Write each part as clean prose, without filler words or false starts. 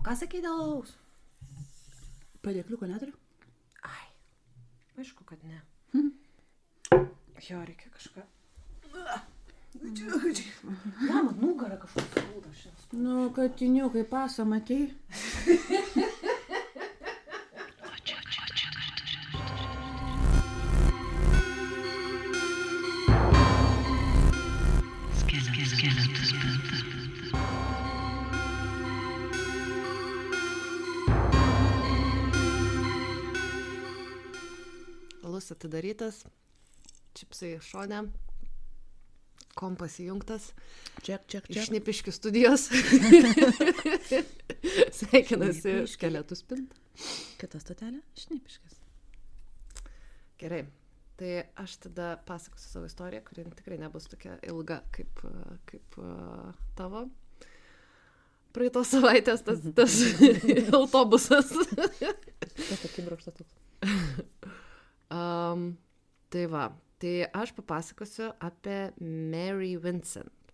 ką sakei dėl alaus? Padėkliuko neturiu? Ai, aišku, kad ne. Jo, reikia kažką. Ja, man nugarą kažkoks skauda šiandien. Nu, katiniukai, pasą matei? Alus atidarytas, čipsai šone, kompas įjungtas. Ček. Iš Šnipiškių studijos. Sveikinasi Skeletų spinta. Kita stotelė? Šnipiškis. Gerai, tai aš tada pasakosiu savo istoriją, kuri tikrai nebus tokia ilga kaip tavo. Praeitos savaitės tas autobusas. Tas akibrokštas toks. Tai va, tai aš papasakosiu apie Mary Vincent.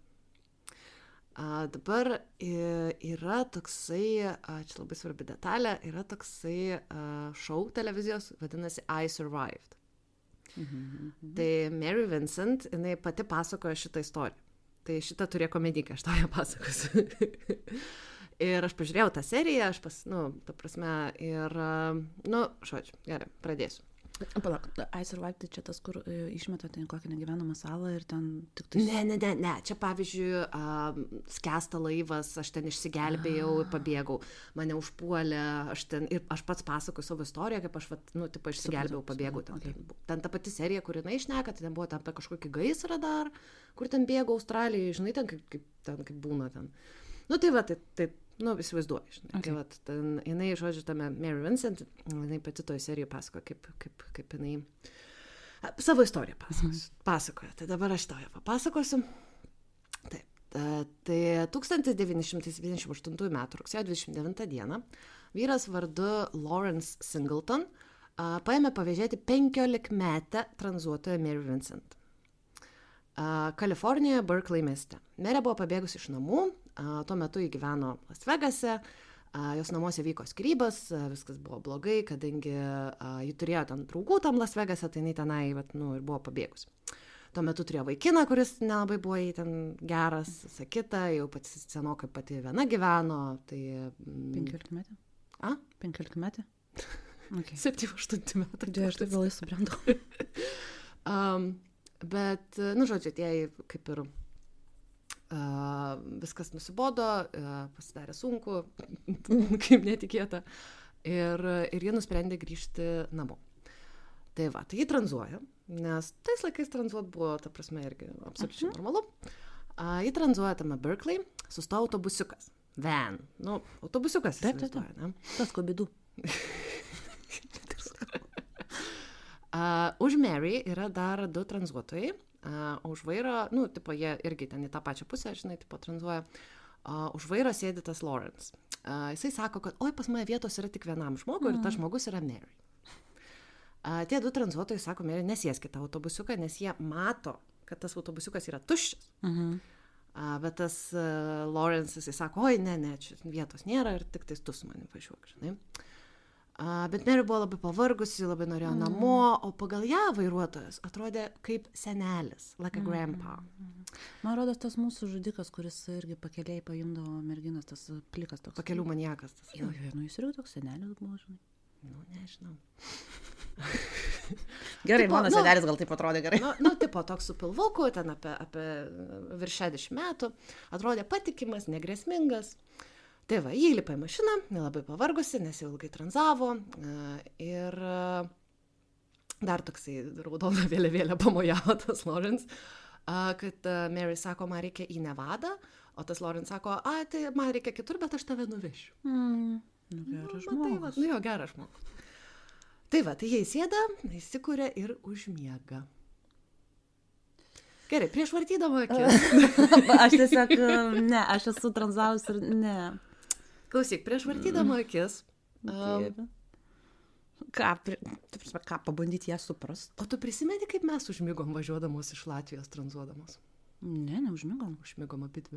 Dabar yra toksai, čia labai svarbi detalė, yra toksai šou televizijos, vadinasi I Survived. Tai Mary Vincent, jinai pati pasakoja šitą istoriją. Tai šitą turėjo komediką, aš tau ją pasakosiu. Ir aš pažiūrėjau tą seriją, ta prasme, ir, žodžiu, gerai, pradėsiu. Palauk, I Survived, tai čia tas, kur išmeta ten kokią negyvenamą salą ir ten tik tai... Ne, čia pavyzdžiui, skęsta laivas, aš ten išsigelbėjau ir pabėgau, mane užpuolė, aš pats pasakoju savo istoriją, kaip aš, išsigelbėjau, pabėgau. Ten ta pati serija, kur jinai šneka, tai ten buvo apie kažkokį gaisrą dar, kur ten bėgo Australijai, žinai, ten kaip būna ten. Įsivaizduoju, žinai. Okay. Tai jinai, žodžiu, tame Mary Vincent, jinai pati toje serijoje pasakoja, kaip jinai savo istoriją pasakoja. Tai dabar aš tau ją papasakosiu. Taip. Tai 1978 m. rugsėjo 29 d. vyras vardu Lawrence Singleton paėmė pavėžėti 15-metę tranzuotoją Mary Vincent. Kalifornijoje, Berkeley mieste. Merė buvo pabėgusi iš namų, tuo metu ji gyveno Las Vegase, jos namuose vyko skyrybos, viskas buvo blogai, kadangi ji turėjo ten draugų tam Las Vegase, tai jinai tenai ir buvo pabėgusi. Tuo metu turėjo vaikiną, kuris nelabai buvo jai ten geras, sakita, jau pati senokai pati viena gyveno. Tai, 15 metė? 15 metė? Okay. 7-8 metų. Aš taip vėlai subrendau. Bet, žodžiu, jai kaip ir viskas nusibodo, pasidarė sunku, kaip netikėta, ir ji nusprendė grįžti namo. Tai va, tai ji tranzuoja, nes tais laikais tranzuot buvo, ta prasme, irgi absoliučiai normalu. Ji tranzuoja tame Berkeley, sustojo autobusiukas. Van. Autobusiukas įsivaizduoja, ne? Tas kobidų. Už Mary yra dar 2 tranzuotojai, už vairo, jie irgi ten į tą pačią pusę, žinai, tranzuoja, už vairo sėdi tas Lawrence. Jisai sako, kad, pas mane vietos yra tik vienam žmogui ir tas žmogus yra Mary. Tie 2 tranzuotojai sako, Mary, nesėskite tą autobusiuką, nes jie mato, kad tas autobusiukas yra tuščias. Bet tas Lawrence, jisai sako, ne, čia vietos nėra ir tik tais tu su manim važiuok, žinai. Bet Mary buvo labai pavargusi, labai norėjo namo, o pagal ją vairuotojas atrodė kaip senelis, like a grandpa. Man rodos tas mūsų žudikas, kuris irgi pakeliai paimdavo merginas, tas plikas toks. Pakelių maniakas. Jo, jis irgi toks senelis buvo, žinai. Nežinau. Gerai, mano senelis gal taip atrodė gerai. Toks su pilvuku, ten apie virš 60 metų, atrodė patikimas, negrėsmingas. Tai va, jį įlipa į mašiną, nelabai pavargusi, nes jau ilgai tranzavo, ir dar toksai raudona vėliavėlė pamojavo tas Lawrence, kad Mary sako, man reikia į Nevadą, o tas Lawrence sako, tai man reikia kitur, bet aš tave nuvešiu. Geras žmogus. Geras žmogus. Tai va, tai jie įsėda, įsikuria ir užmiega. Gerai, prieš vartydama akis. Aš tiesiog, aš esu tranzavus ir ne. Klausyk, prieš vartydama akis. Ką, pabandyti ją suprast? O tu prisimeni, kaip mes užmigom važiuodamos iš Latvijos tranzuodamos? Ne, neužmigom. Užmigom abidvi.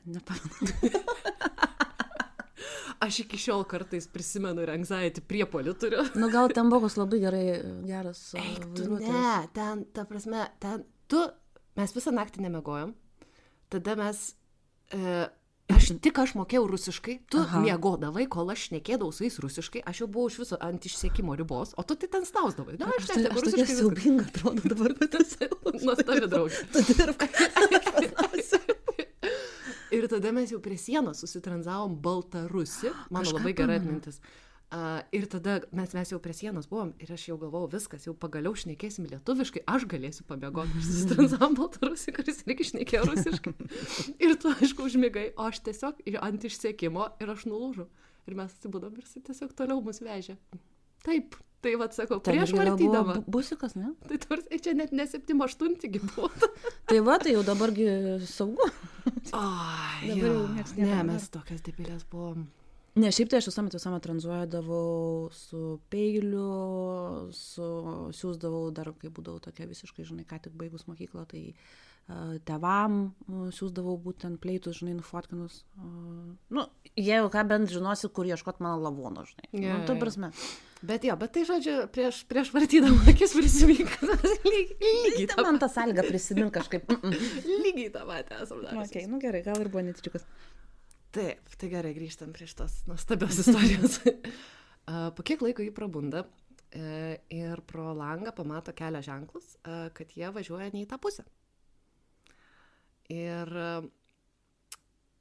Nepamenu. Aš iki šiol kartais prisimenu ir anxiety priepuolį turiu. Nu, gal ten Bogus labai geras vairuotojas. Ne, ten, ta prasme, mes visą naktį nemiegojom, tada mes, aš mokėjau rusiškai, tu miegodavai, kol aš šnekėdavau su jais rusiškai, aš jau buvau iš viso ant išsiekimo ribos, o tu tai ten snausdavai. Na, aš tokia siaubinga atrodo dabar, bet nuostabi draugė. Tu dirb, Ir tada mes jau prie sienos susitranzavom Baltarusį, mano labai gera atmintis. Ir tada mes jau prie sienos buvom ir aš jau galvojau, viskas, jau pagaliau šnekėsim lietuviškai, aš galėsiu pabėgoti. Susitranzavom Baltarusį, kuris irgi šnekėjo rusiškai. Ir tu, aišku, užmigai, o aš tiesiog ant išsiekimo ir aš nulūžau. Ir mes atsibudom ir jis tiesiog toliau mus vežė. Taip, tai vat sakau, prieš vartydama. Busikas, ne? Tai tarsi, čia net ne 7-8 buvo. Tai va, tai jau dabargi saugu. Dabar jau nieks ne, mes tokias debilės buvom. Ne, šiaip tai aš visuomet tranzuodavau su peiliu, siūsdavau dar, kai būdavau tokia visiškai, žinai, ką tik baigus mokyklą, tai tėvam siūsdavau būtent pleitus, žinai, nufotkinus. Nu, jeigu ką bent žinosi, kur ieškot mano lavono, žinai. Ja, nu, ta prasme. Bet tai, žodžiu, prieš vartydama akis prisimink, lygiai tą man tą sąlygą prisimink kažkaip. Lygiai tą patį esam dar. Okay, nu gerai, gal ir buvo netyčiukas. Taip, tai gerai, grįžtam prie šitos nuostabios istorijos. Po kiek laiko jį prabunda ir pro langą pamato kelio ženklus, kad jie važiuoja ne į tą pusę. Ir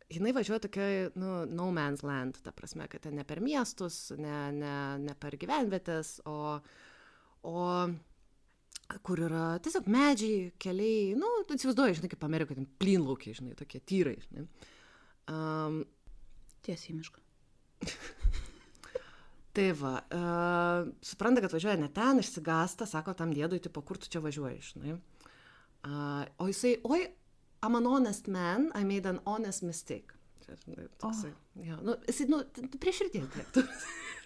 jinai važiuoja tokioj, no man's land, ta prasme, kad ten ne per miestus, ne per gyvenvietės, o kur yra tiesiog medžiai, keliai, tu įsivaizduoji, žinai, kaip Amerikoje, ten plynlaukiai, žinai, tokie tyrai, žinai. Tiesiai mišką. Tai va, supranta, kad važiuoja ne ten, išsigąsta, sako tam dėdui, tipo, kur tu čia važiuoji, žinai. O jisai, I'm an honest man, I made an honest mistake. Jisai, prie širdies dėktų.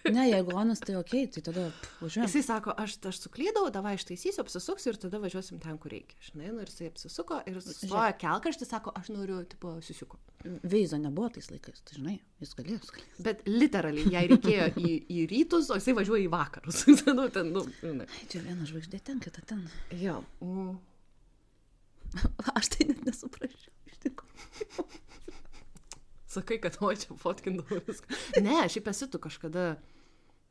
Ne, jeigu honest, tai okei, tai tada važiuojam. Jisai sako, aš suklydau, davai ištaisysiu, apsisuksiu ir tada važiuosim ten, kur reikia. Žinai, ir jisai apsisuko ir sustoja kelkraštį, sako, aš noriu, tipo, susiuko. Veizo nebuvo tais laikais, tai žinai, jis galėjo. Bet literaliai, jai reikėjo į rytus, o jisai važiuoja į vakarus. Čia viena žvaigždė ten, kita ten. Jo. Aš tai net nesuprasčiau, iš tikrųjų. Sakai, kad čia fotkindavau viską. Ne, šiaip esi tu kažkada,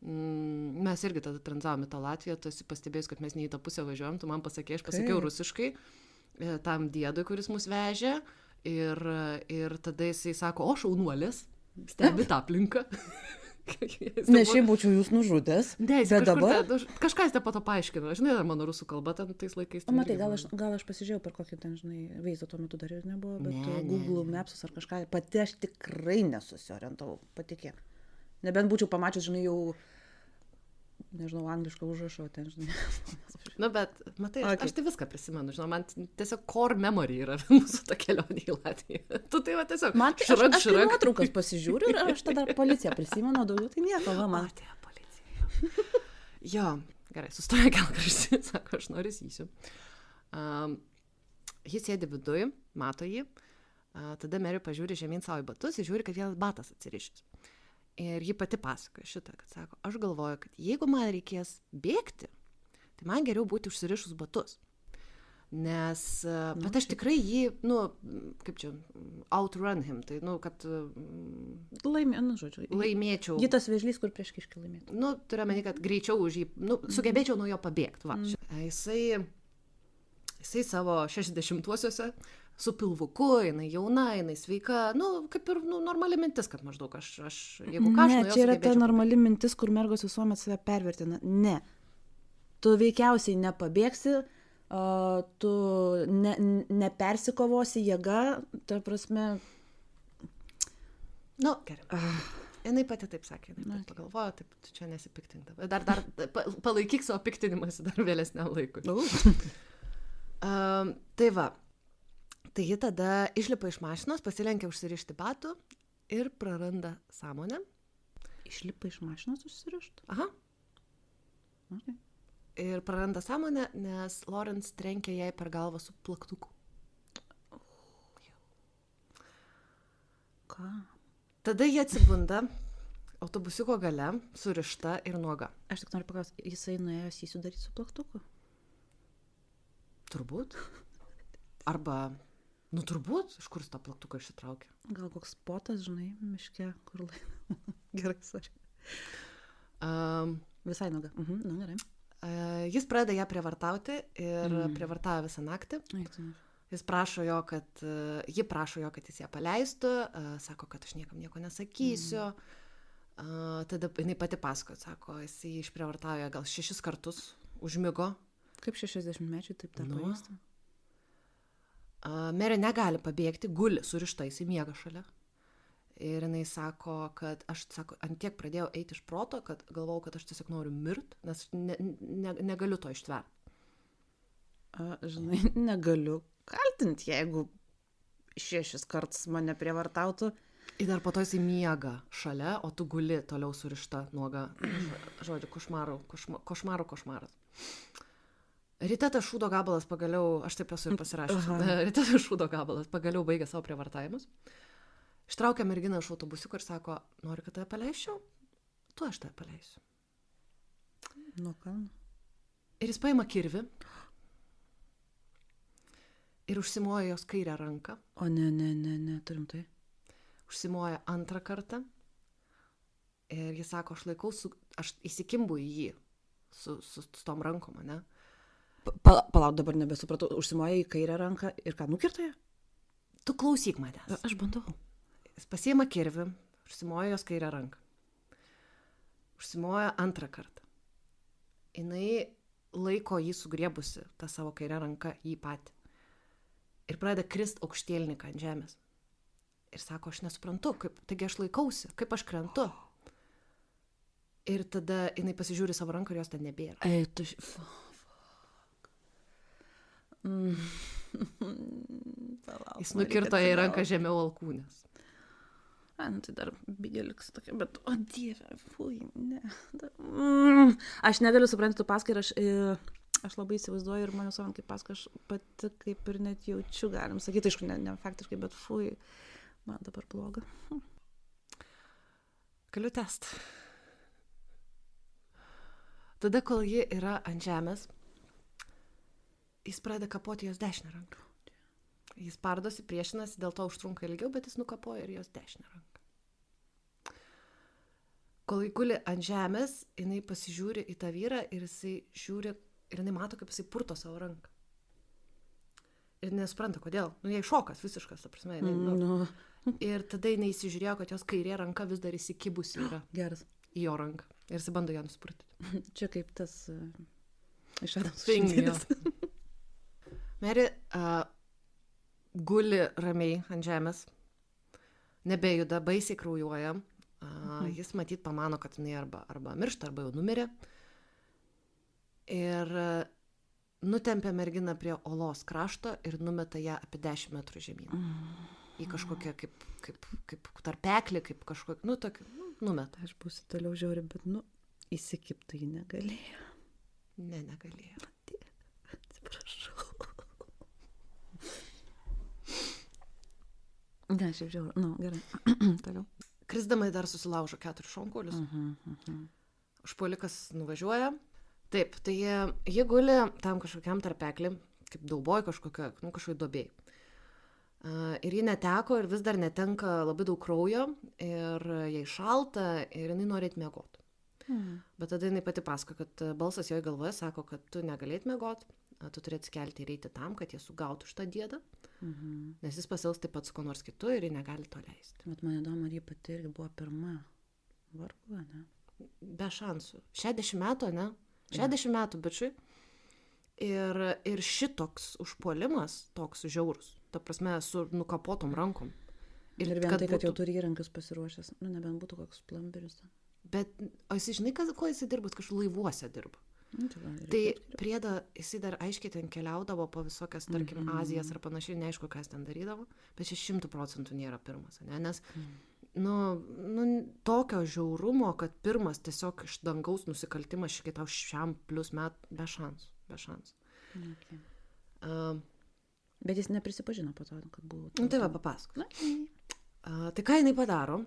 mes irgi tada tranzavom į tą Latviją, tu esi pastebėjus, kad mes ne į tą pusę važiuojam, tu man pasakė, aš pasakiau rusiškai tam dėdui, kuris mus vežė, ir tada jisai sako, o šaunuolės, stebi tą aplinką. Ne, šiaip būčiau jūs nužudęs, bet dabar... Kažkas te po to paaiškino, žinai, dar mano rusų kalba ten tais laikais. O matai, gal aš pasižiūrėjau per kokį ten, žinai, Veizo tuo metu dar ir nebuvo, bet Google Mapsus ar kažką, pati aš tikrai nesusiorientavau, patikėk. Nebent būčiau pamačius, žinai, jau, nežinau, anglišką užrašą, ten, žinai. Bet, matai, aš tai viską prisimenu, žinau, man tiesiog core memory yra mūsų ta kelionė į Latviją. Tu tai va tiesiog šrak. Aš nuotraukas pasižiūriu ir aš tada policiją prisimenu, daugiau tai nieko, va man. O, tai policija. Jo, gerai, sustoja kelkraštį, sako, aš noriu įsiisiu. Jis sėdi viduj, mato jį, tada Mary pažiūri žemyn savo į batus ir žiūri, kad vienas batas atsirišęs. Ir ji pati pasakoja šitą, kad sako, aš galvoju, kad jeigu man reikės bėgti, tai man geriau būti užsirišus batus. Nes, bet aš tikrai jį, kaip čia, outrun him, tai, kad laimėčiau. Ji tas vėžlys, kur prieš kiškį laimėtų. Turiu meni, kad greičiau už jį, sugebėčiau nuo jo pabėgti. Va. Jisai savo 60-uosiuose su pilvuku, jinai jauna, jinai sveika, kaip ir normali mintis, kad maždaug aš jeigu ką, aš nuo jo sugebėčiau. Ne, čia yra ta normali mintis, kur mergos visuomet save pervertina. Ne. Tu veikiausiai nepabėgsi, tu nepersikovosi jėga, ta prasme... Gerai. Jinai pati taip sakė, jinai pagalvojo, taip, tu čia nesipiktindavai. Dar palaikyk savo piktinimąsi dar vėlesniam laikui. Tai va, tai ji tada išlipa iš mašinos, pasilenkia užsirišti batų ir praranda sąmonę. Išlipa iš mašinos užsirišti? Aha. Okay. Ir praranda sąmonę, nes Lawrence trenkė jai per galvą su plaktuku. Ką? Tada jie atsibunda autobusiuko gale, surišta ir nuoga. Aš tik noriu paklausti, jisai nuėjo sysių daryti su plaktuku? Turbūt. Arba, turbūt, iš kur jis tą plaktuką išsitraukė. Gal koks spotas, žinai, miške, kur gerai, sorry. Visai nuoga. Gerai. Jis pradeda ją prievartauti ir prievartavo visą naktį. Ji prašo jo, kad jis ją paleistų, sako, kad aš niekam nieko nesakysiu. Tada jinai pati pasakoja, sako, jis jį išprievartavo gal 6 kartus, užmigo. Kaip 60-mečiai taip dar pavyksta? Mary negali pabėgti, guli surišta, jis miega šalia. Ir jinai sako, kad aš antiek pradėjau eiti iš proto, kad galvojau, kad aš tiesiog noriu mirti, nes negaliu to ištverti. Žinai, negaliu kaltinti, jeigu 6 kartus mane prievartautų. Ir dar po to jisai miega šalia, o tu guli toliau surišta nuoga. Žodžiu, košmaras. Ryte tas šūdo gabalas pagaliau, aš taip esu ir pasirašęs, ryte tas šūdo gabalas pagaliau baigė savo prievartavimus. Ištraukia merginą iš autobusiuko ir sako, nori, kad tave paleisčiau? Tu aš tave paleisiu. Nu ką? Ir jis paima kirvį ir užsimoja jos kairę ranką. O ne, turim tai. Užsimoja antrą kartą ir jis sako, aš įsikimbu į jį su tom rankom, ne? Palauk, dabar nebesupratau, užsimoja į kairę ranką ir ką, nukirta ją? Tu klausyk manęs. Aš bandau. Jis pasiima kirvį, užsimoja jos kairę ranką. Užsimoja antrą kartą. Jinai laiko jį sugriebusi, tą savo kairę ranką, jį patį. Ir pradeda krist aukštielniką ant žemės. Ir sako, aš nesuprantu, taigi aš laikausi, kaip aš krentu. Ir tada jinai pasižiūri savo ranką ir jos ten nebėra. Jis nukirto į ranką žemiau alkūnės. Tai dar bigė liks tokia, bet, o dieve, fui, ne. Aš negaliu supranti tų paskai ir aš labai įsivaizduoju ir mane savant kaip paskai, aš pati kaip ir net jaučiu, galim sakyti, aišku, ne faktiškai, bet fui, man dabar bloga. Galiu tęsti. Tada, kol ji yra ant žemės, jis pradeda kapoti jos dešinę ranką. Jis pardosi, priešinasi, dėl to užtrunka ilgiau, bet jis nukapoja ir jos dešinę ranką. Kol jį guli ant žemės, jinai pasižiūri į tą vyrą ir jisai žiūri, ir jinai mato, kaip jisai purto savo ranką. Ir nesupranta, kodėl. Jai šokas visiškas, ta prasme. Ir tada jinai įsižiūrėjo, kad jos kairė ranka vis dar įsikibusi yra. Geras. Į jo ranką. Ir jis bando ją nusipurtyti. Čia kaip tas iš Adams šuns. Mary guli ramiai ant žemės, nebejuda, baisiai kraujuoja. Jis matyt pamano, kad jinai arba miršta, arba jau numirė. Ir nutempia merginą prie olos krašto ir numeta ją apie 10 metrų žemyn. Į kažkokią kaip tarpeklį, kaip kažkokią, tokį, numeta. Aš būsiu toliau žiauri, bet, įsikipti jį negalėjo. Negalėjo. Atsiprašau. Ne, šiaip žiauri. Gerai. Toliau. Krisdama dar susilaužo 4 šonkaulius. Užpuolikas nuvažiuoja. Taip, tai jie guli tam kažkokiam tarpeklį, kaip dauboj kažkokioj duobėj. Ir ji neteko ir vis dar netenka labai daug kraujo ir jai šalta ir jinai nori eit miegot. Bet tada jinai pati pasako, kad balsas jo galvoje sako, kad tu negalėt miegot, tu turi atsikelti ir eiti tam, kad jie sugautų šitą diedą, nes jis pasils taip pat su ko nors kitu ir jie negali to leisti. Bet man įdomu, ar jie pati irgi buvo pirma. Vargu, ne? Be šansų. 60 metų, ne? 60 metų, bičiui. Ir šitoks užpuolimas, toks žiaurus, ta prasme, su nukapotom rankom. Ir vien tai, kad jau turi įrankius pasiruošęs, nebent būtų koks plumberis. Bet, o jis žinai, ko jis dirba, kažkaip laivuose dirba. Tai priedą, jis dar aiškiai ten keliaudavo po visokias, tarkim, Azijas ar panašiai, neaišku, kas ten darydavo, bet 100% nėra pirmas, ne? Nes, tokio žiaurumo, kad pirmas tiesiog iš dangaus nusikaltimas šitau šiam plus metų, be šansų. Okay. Bet jis neprisipažino po to, kad buvo. Tai va, papasakos. Tai ką jinai padaro,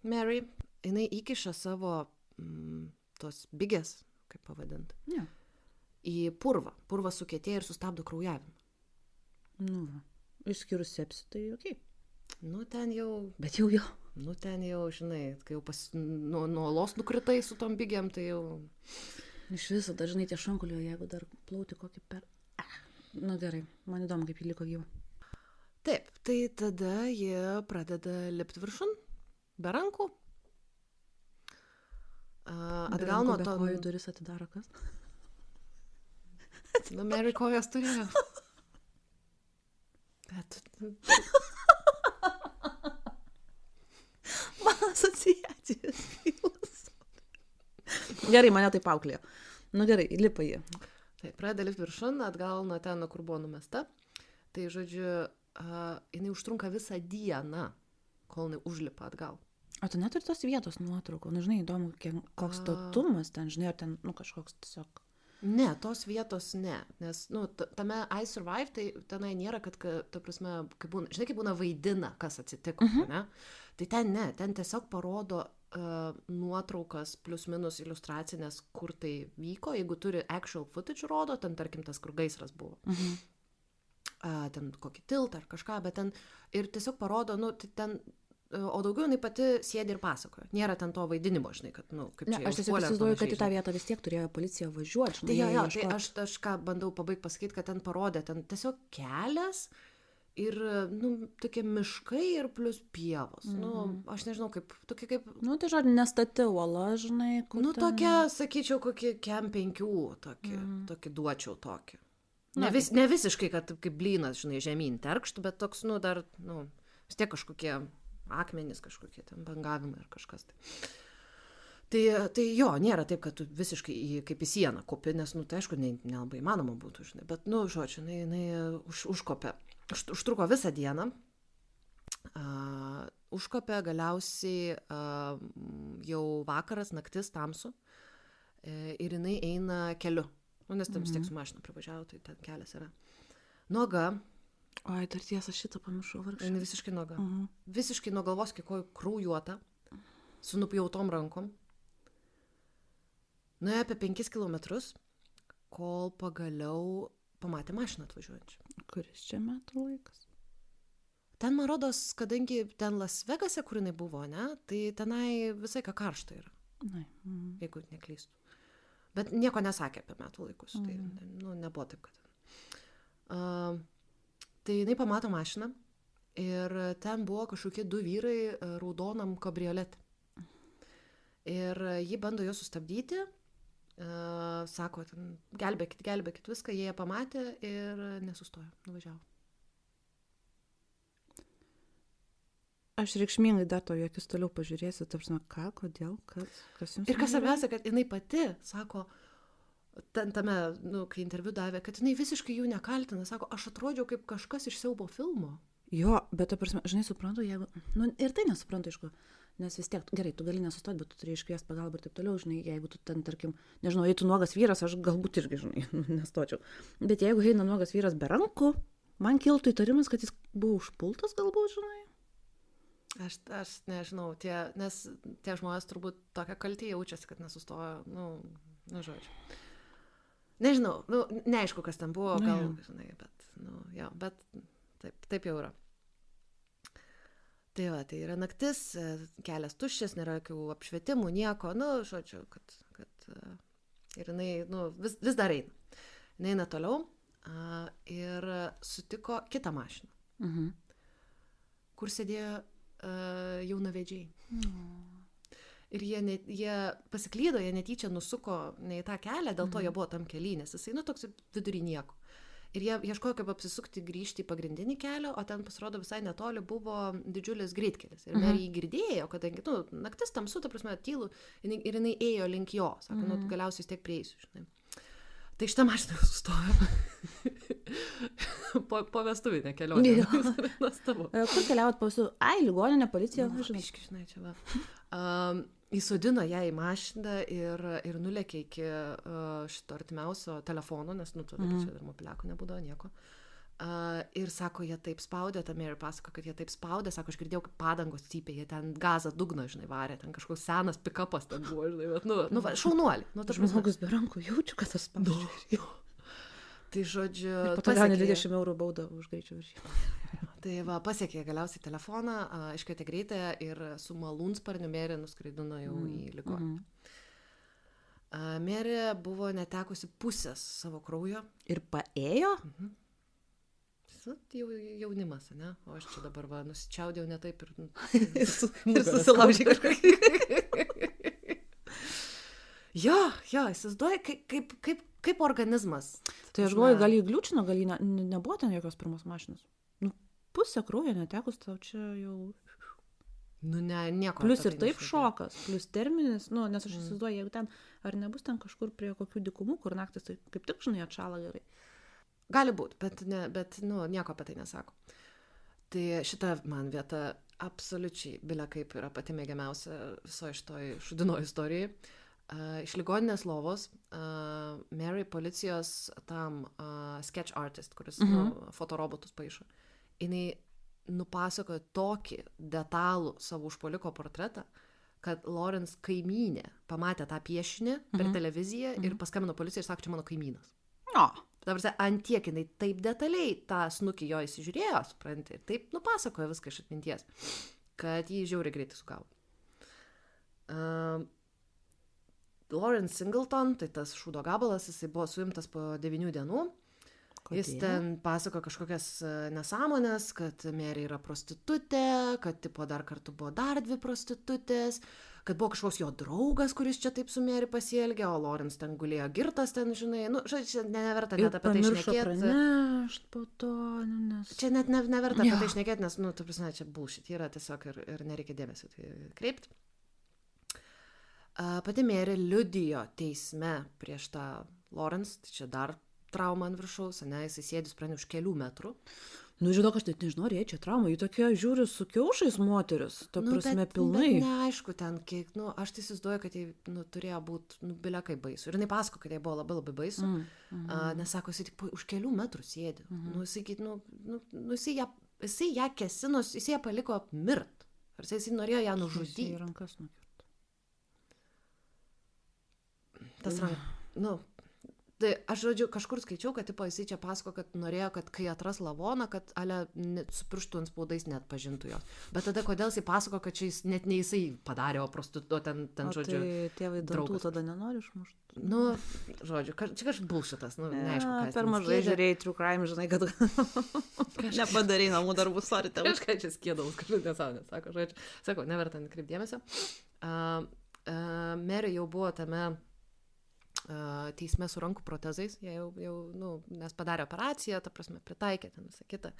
Mary? jinai įkiša savo tos bigės, kaip pavadinti, į purvą. Purvas sukietėja ir sustabdo kraujavimą. Nu, va. Išskyrus sepsį, tai okei. Nu, ten jau... Bet jau jo. Nu, ten jau, žinai, kai jau nuo olos nukritai su tom bigėm, tai jau... Iš viso, dažnai tie šonkulio, jeigu dar plauti kokį per... Nu, gerai, man įdomu, kaip jį liko gyva. Taip, tai tada jie pradeda lipti viršun, be rankų. Atgal nuo to... Be kojų duris atidaro kas? Nu, Mary kojas turėjo. Bet... Man asociacijos kylas. Gerai, mane taip auklėjo. Nu gerai, lipa jie. Tai pradeda lipti viršun, atgal nuo ten, kur buvo numesta. Tai, žodžiu, jinai užtrunka visą dieną, kol jinai užlipa atgal. O tu neturi tos vietos nuotraukų? Nu, žinai, įdomu, koks tautumas ten, žinai, ar ten, nu, kažkoks tiesiog... Ne, tos vietos ne, nes, nu, tame I Survive, tai tenai nėra, kad, ta prasme, kaip būna, žinai, kaip būna vaidina, kas atsitiko, ne? Tai ten ne, ten tiesiog parodo nuotraukas plus minus iliustracinės, kur tai vyko, jeigu turi actual footage rodo, ten, tarkim, tas, kur gaisras buvo. Ten kokį tiltą ar kažką, bet ten ir tiesiog parodo, nu, tai ten... O daugiau jinai pati sėdi ir pasakoja. Nėra ten to vaidinimo, žinai, kad, nu, kaip čia... Aš tiesiog įsivaizduoju, kad į tą vietą vis tiek turėjo policija važiuoti, žinai. Tai jo, tai aš ką bandau pabaigti pasakyti, kad ten parodė, ten tiesiog kelias ir, nu, tokie miškai ir plus pievos. Nu, aš nežinau, kaip, tokie kaip... Nu, tai žodžiu, nestati uola, žinai, kur... Nu, tokia, sakyčiau, kokį kem 5, tokį duočiau tokį. Ne visiškai, kad kaip blynas, žinai, žemyn terkštų, bet toks, nu, dar, nu, vis tiek kažkokie... akmenys kažkokie, ten bangavimai ar kažkas. Tai jo, nėra taip, kad tu visiškai kaip į sieną kopi, nes, nu, tai aišku, nelabai įmanoma būtų, žinai, bet, nu, žodžiu, jinai užkopė. Užtruko visą dieną, užkopė galiausiai jau vakaras, naktis, tamsu, ir jinai eina keliu. Nu, nes tam vis tiek su mašina privažiavo, tai ten kelias yra. Nuoga. Oi, dar tiesa, šitą pamiršau vargšą. Jis visiškai nuoga. Visiškai nuo galvos iki kojų kraujuota, su nupjautom rankom. Nuėjo apie 5 kilometrus, kol pagaliau pamatė mašiną atvažiuojančią. Kuris čia metų laikas? Ten, man rodos, kadangi ten Las Vegase, kur jinai buvo, ne, tai tenai visai ką karšta yra. Jeigu neklystu. Bet nieko nesakė apie metų laikus. Tai, nu, nebuvo taip, kad... Tai jinai pamato mašiną ir ten buvo kažkokie 2 vyrai raudonam kabrioletė. Ir jį bando jo sustabdyti, sako, gelbėkit viską, jie pamatė ir nesustojo, nuvažiavo. Aš reikšmingai dar to jokius toliau pažiūrėsiu, tarpsime, ką, kodėl, kas jums... Ir kas svarbiausia, kad jinai pati, sako, tame, nu, kai interviu davė, kad jinai visiškai jų nekaltina, sako, aš atrodžiau kaip kažkas iš siaubo filmo. Jo, bet, tarpsime, žinai, suprantu, jeigu... Nu, ir tai nesuprantu, aišku, nes vis tiek, gerai, tu gali nesustoti, bet tu turi iškviesti pagalbą ir taip toliau, žinai, jeigu tu ten, tarkim, nežinau, eitų nuogas vyras, aš galbūt irgi, žinai, nestočiau. Bet jeigu eina nuogas vyras be rankų, man kiltų įtarimas, kad jis buvo užpultas galbūt, žinai. Aš nežinau, nes tie žmonės turbūt tokia kaltė jaučiasi, kad nesustojo, nu, žodžiu. Nežinau, nu, neaišku, kas ten buvo, gal, žinai, bet, nu, jo, bet taip jau yra. Tai va, tai yra naktis, kelias tuščias, nėra jokių apšvietimų, nieko, nu, žodžiu, kad ir jinai, nu, vis dar eina. Jinai eina toliau ir sutiko kitą mašiną, kur sėdėjo jaunavedžiai. Ir jie pasiklydo, jie netyčia nusuko ne į tą kelią, dėl to jie buvo tam kely, nes jisai, nu, toks vidury nieko. Ir jie ieškojo, kaip apsisukti, grįžti į pagrindinį kelią, o ten pasirodo visai netoli buvo didžiulis greitkelis. Ir Mary jį girdėjo, kadangi, nu, naktis tamsu, ta prasme, tylu, ir jinai ėjo link jo, sako, nu, galiausiai vis tiek prieisiu, žinai. Tai šitą mašiną sustojo. po vestuvinę kelionę. Nuostabu. Kur keliaut po visų? Ai, ligoninė, policija. Biški, žinai, čia va. Įsodino ją į mašiną ir nulėkė iki šito artimiausio telefono, nes, nu, tada čia dar mobiliako nebūdavo nieko. Ir sako, jie taip spaudė, ta Mary pasako, kad jie taip spaudė, sako, aš girdėjau, kaip padangos cypė, jie ten gazą dugną, žinai, varė, ten kažkoks senas pikapas ten buvo, žinai, bet, va, šaunuolį. Žmogus be rankų, jaučiu, kad tas spaudžia. Tai žodžiu, po to gauni 20 eurų baudą už greičio viršijimą. Tai va, pasiekė galiausiai telefoną, iškvietė greitąją ir su malūnsparniu Mary nuskraidino jau į ligoninę. Mary buvo netekusi pusės savo kraujo. Ir paėjo? Jau jaunimas, ne? O aš čia dabar va, nusičiaudėjau ne taip ir... ir susilaužė kažkokį. Jo, įsivaizduoji, kaip organizmas. Tai aš galvoju, gal jį gliučino, gal jį nebuvo ten jokios pirmos mašinos. Nu, pusę kraujo netekus, tau čia jau... Nu, ne, nieko. Plus ir taip šokas, plus terminis, nu, nes aš įsivaizduoju, jeigu ten, ar nebus ten kažkur prie kokių dykumų, kur naktis, tai kaip tik, žinai, atšala gerai. Gali būt, bet nieko apie tai nesako. Tai šita man vieta absoliučiai bilia kaip yra pati mėgiamiausia visoje šitoj šūdinoj istorijai. Iš ligoninės lovos Mary policijos tam sketch artist, kuris fotorobotus paišo, jinai nupasakojo tokį detalų savo užpuoliko portretą, kad Lawrence kaimynė pamatė tą piešinį per televiziją ir paskambino policijai ir sako, čia mano kaimynas. Dabar ant tiek jinai taip detaliai tą snukį jo įsižiūrėjo, supranti, ir taip nupasakojo viską iš atminties, kad jį žiauriai greitai sugavo. Lawrence Singleton, tai tas šūdo gabalas, jisai buvo suimtas po 9 dienų. Kodėl? Jis ten pasako kažkokias nesąmonės, kad Mary yra prostitutė, kad tipo dar kartu buvo dar 2 prostitutės, kad buvo kažkoks jo draugas, kuris čia taip su Mary pasielgė, o Lawrence ten gulėjo girtas ten, žinai, nu, čia neverta net apie tai šnekėti. Pranešt po to, nes... Čia net neverta apie tai šnekėti, nes, nu, tu prasme, čia bullshit yra tiesiog ir nereikia dėmesio tai kreipti. Pati Mary liudijo teisme prieš tą Lawrence, tai čia dar trauma ant viršaus, ne, jisai sėdi sprendė už kelių metrų. Nu, žinok, aš net nežinau, čia trauma, jų tokia žiūri su kiaušais moteris, ta prasme, pilnai. Bet neaišku ten, kiek, nu, aš tai įsivaizduoju, kad jai, nu, turėjo būti, nu, bilia kaip baisu. Ir jinai pasako, kad jai buvo labai labai baisu, nes sako, jisai tik už kelių metrų sėdi. Nu, jisai ją kesinos, jisai ją paliko mirt. Ar jisai norėjo ją nužudyti? Jisai rankas nukirto. Tas nu, tai aš žodžiu, kažkur skaičiau, kad tipo, jisai čia pasako, kad norėjo, kad kai atras lavoną, kad ale su pirštų ant spaudais net pažintų jos. Bet tada kodėl jisai pasako, kad čia jis, net ne jisai padarė, o prostituto ten žodžiu. Tai tėvai dantų tada nenori išmušti. Nu, žodžiu, čia kažkas bullshitas, nu, neaišku, kas. Per mažai žiūrėjai True Crime, žinai, kad nepadarai namų darbų, sorry, tėvai. Kažką čia skėdalus, kažkas nesąmonės, sako, žodžiu. Sakau, neverta nekreipti dėmesio. Mary jau buvo tame teisme su rankų protezais, jie jau nu, nes padarė operaciją, ta prasme, pritaikė ten visą kitą.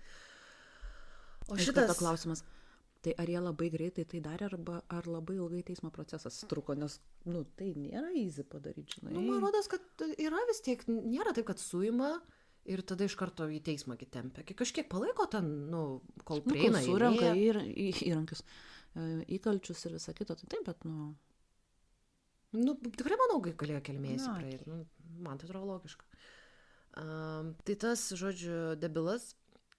O šitas klausimas, tai ar jie labai greitai tai darė, arba ar labai ilgai teismo procesas truko, nes, nu, tai nėra easy padaryti, žinai. Nu, man rodos, kad yra vis tiek, nėra taip, kad suima ir tada iš karto į teismą kitempia. Kažkiek palaiko ten, nu, kol prieina kol surenka įrankius, įkalčius ir visą kitą, tai taip, bet, nu... Nu, tikrai manau, galėjo keli mėnesiai praeiti. Nu, man tai atrodo logiška. Tai tas, žodžiu, debilas,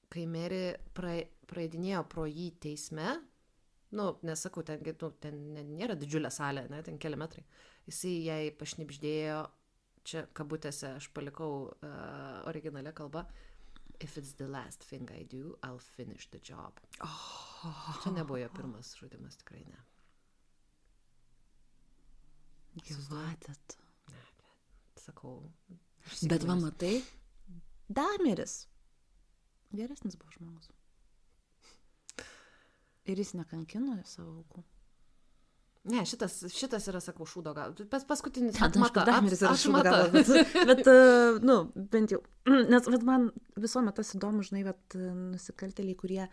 kai Mary praeidinėjo pro jį teisme, nu, nesakau, ten nėra didžiulė salė, ne, ten keli metrai, jisai jai pašnibždėjo, čia kabutėse aš palikau originalią kalbą, if it's the last thing I do, I'll finish the job. Čia nebuvo jo pirmas žudimas, tikrai ne. Gyvatėt. Ne, sakau. Bet va matai, Dahmeris geresnis buvo žmogus. Ir jis nekankino savo aukų. Ne, šitas yra, sakau, šūdo gal. Paskutinis atmata. Dahmeris yra šūdo gal. Bet, nu, bent jau. Nes man visuomet tas įdomu, žinai, nusikaltėliai, kurie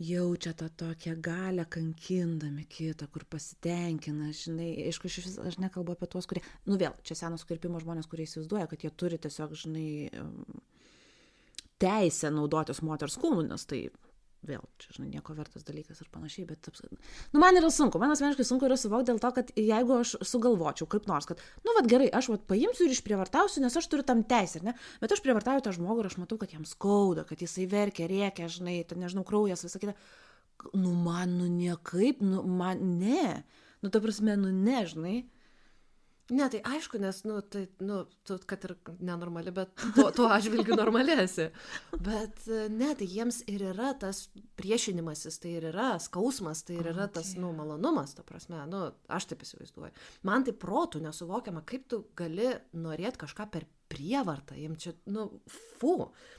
jaučia tą tokią galią kankindami kitą, kur pasitenkina, žinai, aišku, aš nekalbu apie tuos, kurie, nu vėl, čia senos kirpimo žmonės, kurie įsivaizduoja, kad jie turi tiesiog, žinai, teisę naudotis moters kūnu, nes tai vėl, čia, žinai, nieko vertas dalykas ir panašiai, bet nu, man yra sunku, man asmeniškai sunku yra suvokti dėl to, kad jeigu aš sugalvočiau kaip nors, kad, nu, vat gerai, aš vat paimsiu ir išprievartausiu, nes aš turiu tam teisę, ne, bet aš prievartauju tą žmogų ir aš matau, kad jam skauda, kad jisai verkia, rėkia, žinai, ten, nežinau, kraujas, visą kitą, nu, man, nu, niekaip, nu, man, ne, nu, ta prasme, nu, ne, žinai. Ne, tai aišku, nes, nu, tai, nu, tu, kad ir nenormali, bet tuo atžvilgiu normali esi. Bet ne, tai jiems ir yra tas priešinimasis, tai ir yra skausmas, tai ir yra tas, nu, malonumas, ta prasme, nu, aš taip įsivaizduoju. Man tai protų nesuvokiama, kaip tu gali norėti kažką per prievartą, jiems čia, nu,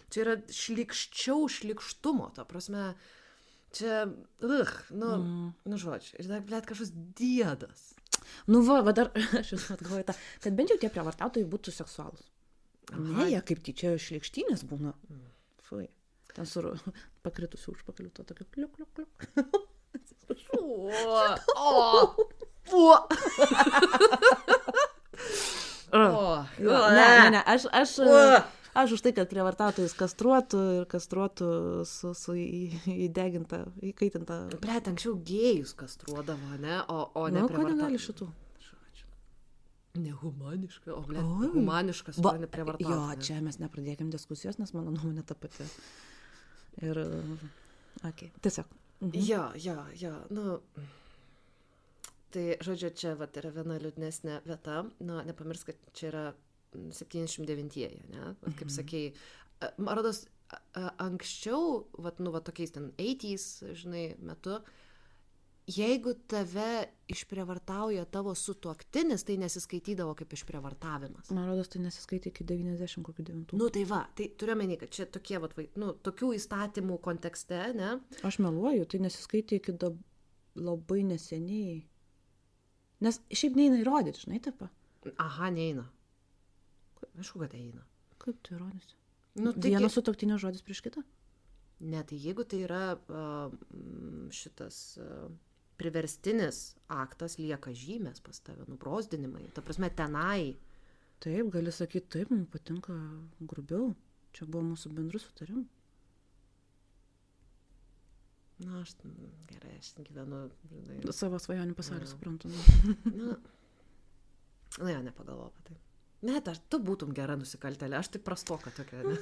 čia yra šlikštumo, ta prasme, čia, nu, žodžiu, ir dar, blėt, kažkoks diedas. Nu, va dar, aš vis atgalvoju tą, kad bent jau tie prievartautojai būtų seksualūs. Ne, jie kaip tyčia šlikštynės būna. Fui. Ten sur pakritusiu užpakaliu, to tokio kliuk, kliuk, kliuk. Ne, aš už tai, kad prievartautojus kastruotų su įdegintą, įkaitintą. Blet, anksčiau gėjus kastruodavo, ne? O ne prievartautojus. Ko negali šitų? Nehumaniška, o blet, humaniškas, o ne prievartautojus. Jo, čia mes nepradėkim diskusijos, nes mano nuomonė ta pati. Ir, tiesiog. Jo, nu... Tai, žodžiu, čia vat, yra viena liūdnesnė vieta, nu, nepamirsk, kad čia yra 79-ieji, ne? Vat, kaip sakei, man rodos, anksčiau, vat, nu, vat, tokiais ten 80s, žinai, metu, jeigu tave išprievartauja tavo sutuoktinis, tai nesiskaitydavo kaip išprievartavimas. Man rodos, tai nesiskaitė iki 90-9. Nu, tai va, tai turiu omeny, kad čia tokie, vat, nu, tokių įstatymų kontekste, ne? Aš meluoju, tai nesiskaitė iki labai neseniai. Nes šiaip neina įrodyti, žinai, taip? Aha, neina. Aišku, kad eina. Kaip tu įrodysi? Nu, tai vieno sutuoktinio žodis prieš kitą? Ne, tai jeigu tai yra šitas priverstinis aktas, lieka žymės pas tave, nubrozdinimai, ta prasme, tenai. Taip, gali sakyti, taip, man patinka grubiau. Čia buvo mūsų bendrų sutarimų. Na, gerai, aš gyvenu, žinai. Savo svajonių pasaulį suprantu. Na, jo, nepagalvoju apie tai. Net, tu būtum gera nusikaltelė, aš tai prastoka tokia, ne?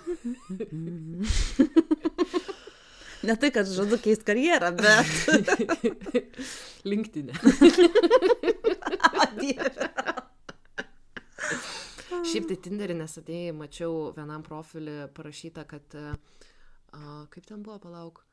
Ne tai, kad žadu keisti karjerą, bet... LinkedIn'e. Dieve. Šiaip tai Tinderį nesatėjai, mačiau vienam profilį parašyta, kad... kaip ten buvo, palauk?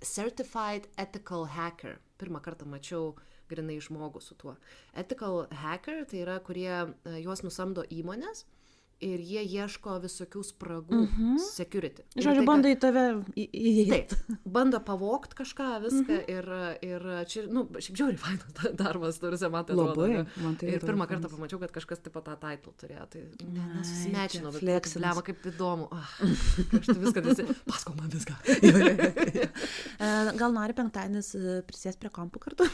Certified ethical hacker. Pirmą kartą mačiau grinai žmogų su tuo. Ethical hacker tai yra, kurie juos nusamdo įmonės ir jie ieško visokių spragų security. Žodžiu, bando į tave įeiti. Taip, bando pavogt kažką, viską ir čia, nu, šiaip žiauriai fainas darbas, turisi, man tai atrodo. Man tai ir pirmą kartą pamačiau, kad kažkas taip pat tą title turėjo, tai nesusimečino, bet blema, kaip įdomu. Aš tai viską visi, paskau man viską. Gal nori penktadienis prisės prie kompų kartu?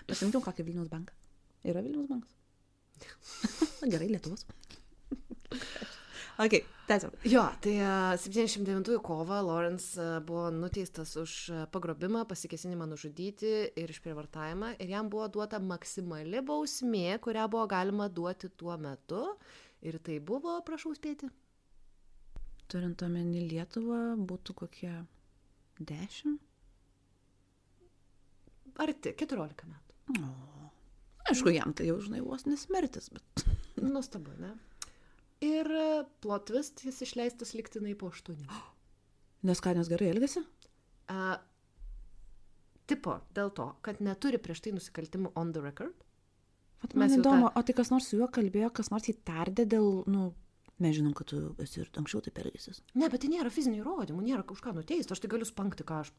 Pasimkim kokį Vilniaus banką. Yra Vilniaus bankas? Gerai, Lietuvos. Ok, tęsiam. Jo, tai 79 kovą Lawrence buvo nuteistas už pagrobimą, pasikesinimą nužudyti ir išprievartavimą ir jam buvo duota maksimali bausmė, kurią buvo galima duoti tuo metu ir tai buvo, prašau spėti. Turint omeny Lietuvą, būtų kokie 10? Arti, 14 metų. Aišku, jam tai jau, žinai, vos nesmertis, bet... Nuostabu, ne? Ir plot twist, jis išleistas lygtinai po 8. Nes ką, nes gerai elgėsi? Tipo, dėl to, kad neturi prieš tai nusikaltimų on the record. Vat man įdomu, o tai kas nors su juo kalbėjo, kas nors jį tardė dėl, nu, mes žinom, kad tu esi ir anksčiau taip elgėsis. Ne, bet tai nėra fizinių įrodymų, nėra už ką nuteisti. Aš tai galiu spankti, ką aš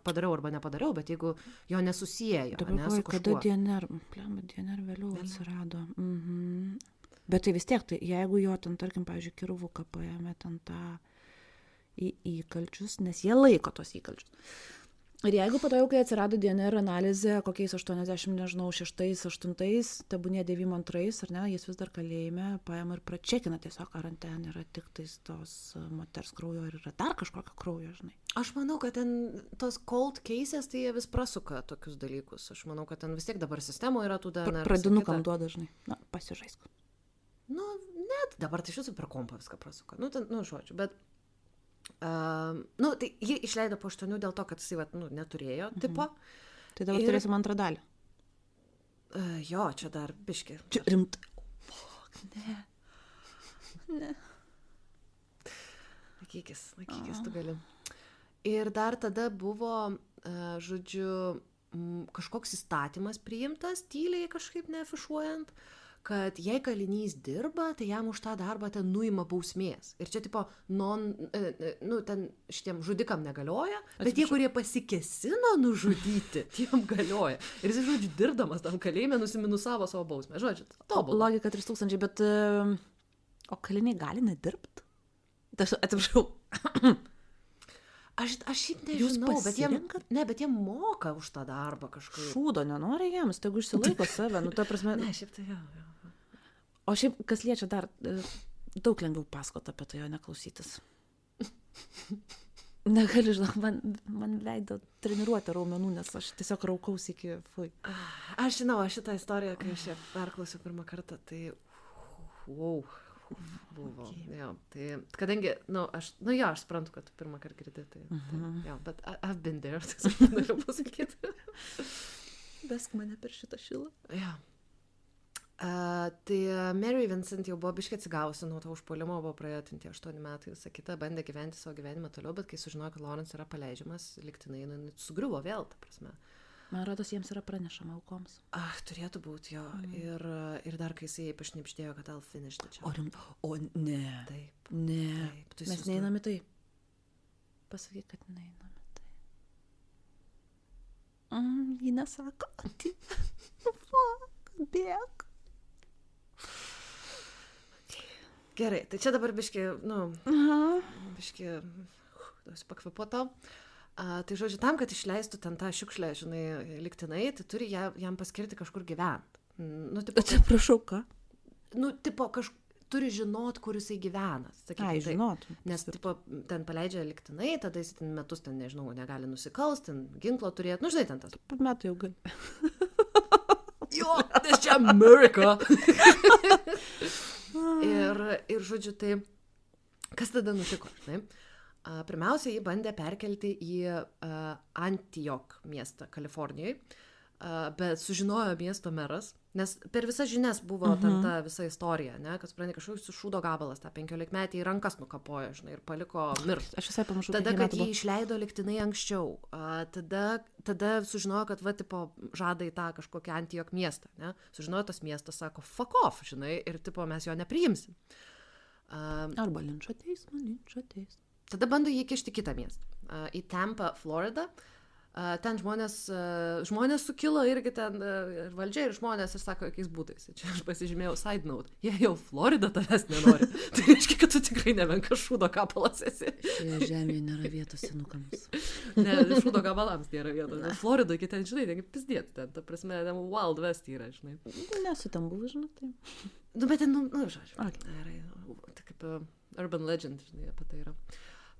padariau arba nepadariau, bet jeigu jo nesusiejo, ne, su kažkuo. Kada DNR vėliau atsirado. Bet tai vis tiek, tai jeigu jo ten, tarkim, pavyzdžiui, kirvuką paėmė ten tą įkalčius, nes jie laiko tos įkalčius. Ir jeigu po to jau, kai atsirado DNR analizė, kokiais 80, nežinau, 6, 8, tebūnie 92, ar ne, jis vis dar kalėjime, paima ir pračekina tiesiog, ar ant ten yra tik tais tos moters kraujo, ar yra dar kažkokio kraujo, žinai. Aš manau, kad ten tos cold cases, tai jie vis prasuka tokius dalykus. Aš manau, kad ten vis tiek dabar sistemoje yra tų DNR. Pradinukam duoda, žinai. Na, pasižaisk. Nu, net dabar tai iš jūsų per kompą viską prasuka. Nu, ten, nu, žodžiu, bet nu, tai jį išleido po 8 dėl to, kad jisai, vat, nu, neturėjo tipo. Tai dabar turėsim antrą dalį. Jo, čia dar biški. Čia rimtai. Ne. Ne. Laikykis, tu gali. Ir dar tada buvo, žodžiu, kažkoks įstatymas priimtas, tyliai kažkaip neafišuojant, kad jei kalinys dirba, tai jam už tą darbą ten nuima bausmės. Ir čia tipo, nu, ten šitiem žudikam negalioja, bet tie, kurie pasikesino nužudyti, tiem galioja. Ir jis, žodžiu, dirbdamas tam kalėjime nusiminusavo savo bausmę. Žodžiu, tobulą. Logika 3000, bet o kaliniai gali nedirbti? Atsiprašau. Aš šiaip nežinau, bet jie moka už tą darbą kažkaip. Šūdo nenori jiems, tegu išsilaiko save. Nu, ta prasme... Ne, šiaip tai jo. O šiaip, kas liečia dar, daug lengviau pasakoti apie tai, o neklausytis. Negaliu, žinok, man leido treniruoti raumenų, nes aš tiesiog raukausi iki fui. Aš žinau, šitą istoriją, kai aš ją perklausiau pirmą kartą, tai wow. Buvo, jo, tai kadangi, aš suprantu, kad tu pirmą kartą girdi, tai jo, bet I've been there, tai noriu pasakyti. Vesk mane per šitą šilą. Jo. Tai Mary Vincent jau buvo biškai atsigavusi nuo to užpuolimo, buvo praėję tie 8 metai, visą kitą, bandė gyventi savo gyvenimą toliau, bet kai sužinojo, kad Lawrence yra paleidžiamas, lygtinai, sugriuvo vėl, ta prasme. Man rodos, jiems yra pranešama aukoms. Turėtų būti, jo. Ir dar, kai jisai pašnipždėjo, kad I'll finish the job. O ne. Taip. Ne. Taip. Mes neiname tai. Pasakyk, kad neiname tai. Ji nesako. Bėk. Gerai, tai čia dabar biški, duosiu pakvėpuoti. Tai žodžiu, tam, kad išleistų ten tą šiukšlę, žinai, lygtinai, tai turi jam paskirti kažkur gyventi. Atsiprašau, ką? Tipo, turi žinot, kur jisai gyvena. Žinot. Nes, tipo, ten paleidžia lygtinai, tada jis ten metus, ten, nežinau, negali nusikalst, ten ginklo turėti, žinai, ten tas. Metų jau gali. Jo, nes čia Amerika. Ir, žodžiu, tai, kas tada nutiko, žinai? Pirmiausia, jį bandė perkelti į Antioch miestą Kalifornijoje, bet sužinojo miesto meras, nes per visas žinias buvo ten ta visa istorija, ne, kad supranti, kažkoks šūdo gabalas, tą 15-metį į rankas nukapojo, žinai, ir paliko mirt. Aš visai pamiršau. Tada, kad jį išleido lygtinai anksčiau, tada sužinojo, kad tipo žada į tą kažkokį Antioch miestą, ne, sužinojo tas miestas, sako, fuck off, žinai, ir tipo mes jo nepriimsim. Arba linčo teismą. Tada bando jį kišti kitą miestą, į Tampa, Florida. Ten žmonės sukilo irgi ten, ir valdžia, ir žmonės, ir sako, jokiais būtais. Čia aš pasižymėjau side note. Jie jau Florida tavęs nenori. Tai reiškia, kad tu tikrai nemenka šūdo gabalas esi. Šioje žemėje nėra vietos senukams. Ne, šūdo gabalams nėra vietos. Florida, kai ten, žinai, ten pizdėt, ten, ta prasme, ten Wild West yra, žinai. Nesu ten buvus, žinai, tai. Bet ten, žodžiu. Tai kaip urban legend, žinai, apie tai yra.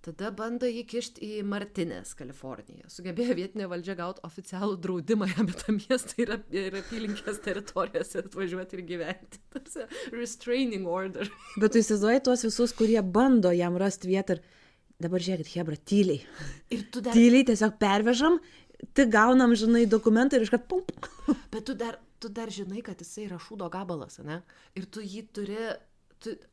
Tada bando jį kišti į Martinės, Kaliforniją. Sugebėjo vietinė valdžia gauti oficialų draudimą jam į tą miestą ir apylinkės teritorijose atvažiuoti ir gyventi. Tarsi restraining order. Bet tu įsivaizduoji tuos visus, kurie bando jam rasti vietą ir dabar žiūrėkit, hebra, tyliai. Ir tu dar... Tyliai tiesiog pervežam, tik gaunam, žinai, dokumentą ir iškart pum. Bet tu dar žinai, kad jisai yra šūdo gabalas, ne? Ir tu jį turi...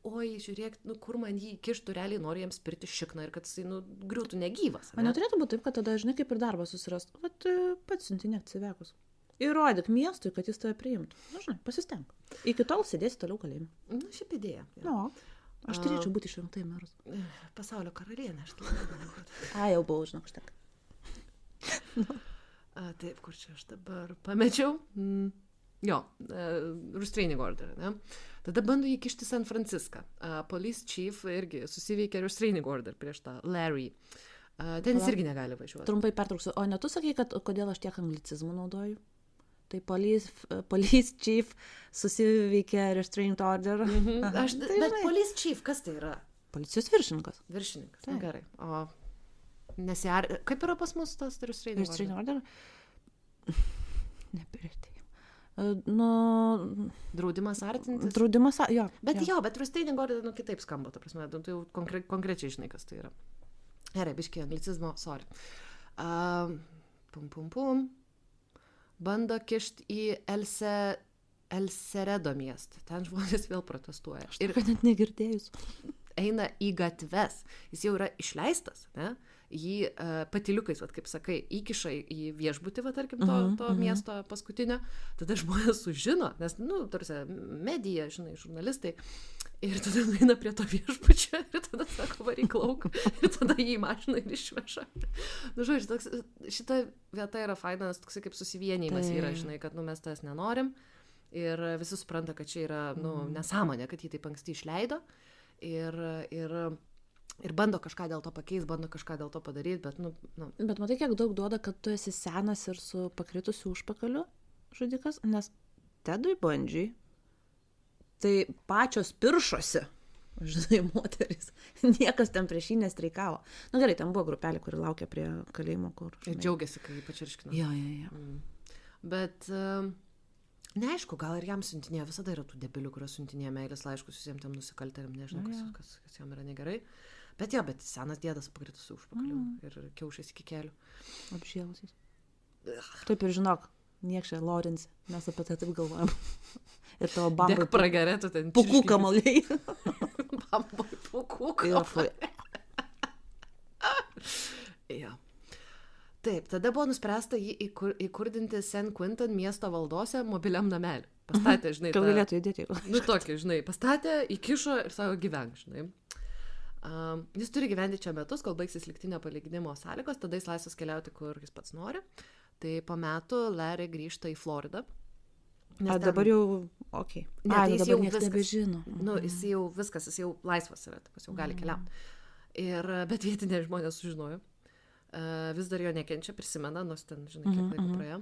Oi, žiūrėk, kur man jį kištų, realiai nori jiems spirti šikną ir kad jisai, griūtų negyvas. O neturėtų būti taip, kad tada, žinai, kaip ir darbą susirastų. Vat pats siuntinėk atsivekus. Įrodyk miestui, kad jis tave priimtų. Žinai, pasistenk. Iki tol sėdėsi toliau kalėjime. Šiaip idėja. Aš turėčiau būti išrinkta į merus. Pasaulio karalienė, aš jau buvau, žinok, štek. Taip, kur čia aš dabar pamečiau? Jo, restraining order, ne? Tada bando jį kišti San Franciską. Police chief irgi susiveikė restraining order prieš tą Larry. Ten jis irgi negali važiuoti. Trumpai pertrauksiu. O ne tu sakai, kad kodėl aš tiek anglicizmų naudoju? Tai police chief susiveikė restraint order. Bet police chief, kas tai yra? Policijos viršininkas. Viršininkas, tai gerai. O kaip yra pas mus tas restraint order? Neperėtėjau. Draudimas artintis? Draudimas, jo. Bet restraining order, kitaip skamba, ta prasme, tu jau konkrečiai žinai, kas tai yra. Gerai, biškiai anglicizmo, sorry. Bando kišti į Elseredo miestą. Ten žmonės vėl protestuoja. Ir kad net negirdėjus. Eina į gatves. Jis jau yra išleistas, ne? Jį patyliukais, kaip sakai, įkiša į viešbutį, tarkim, to miesto paskutinio. Tada žmonės sužino, nes, tarsi, medija, žinai, žurnalistai. Ir tada eina prie to viešbučio ir tada sako, varyk lauk. Ir tada jį mašina ir išveža. Žodžiu, šita vieta yra faina, nes toksai kaip susivienimas yra, žinai, kad mes tas nenorim. Ir visi supranta, kad čia yra, nesąmonė, kad jį taip anksti išleido. Ir bando kažką dėl to pakeis, bando kažką dėl to padaryti, bet, Bet matai, kiek daug duoda, kad tu esi senas ir su pakritusiu užpakaliu žudikas, nes Tedui Bundy tai pačios piršosi, žinai, moteris. Niekas ten prieš jį nestreikavo. Gerai, ten buvo grupelė, kuri laukia prie kalėjimo, kur... Ir džiaugiasi, kai jį pačirškino. Jo. Bet... Neaišku, gal ir jam siuntinėjo, visada yra tų debilių, kurios siuntinėjo meilės laiškus visiems tiem nusikaltėliam, nežinau, kas jam yra negerai. Bet senas dėdas pakritusi užpakaliu ir kiaušės iki kelių. Apžėlusiais. Taip ir žinok, niekšė Lawrence, mes apie tai taip galvojam. Ir tavo bambai... Dek pragerėtų ten. Pukų kamaliai. Bambai pukų kamaliai. Jo. Taip, tada buvo nuspręsta jį įkurdinti St. Quentin miesto valdose mobiliam namelį. Pastatė, žinai, kad galėtų judėti. Tokį, žinai, pastatė, įkišo ir sako, gyvenk, žinai. Jis turi gyventi čia metus, kol baigsis lygtinio palyginimo sąlygos, tada jis laisvas keliauti, kur jis pats nori. Tai po metų Larry grįžta į Floridą. Dabar jau, okei. Tai jis jau niekas nebežino. Jis jau viskas, jis jau laisvas yra, jis jau gali keliauti. Bet vietiniai žmonės sužinojo. Vis dar jo nekenčia, prisimena, nors ten, žinai, kiek laiko praėjo.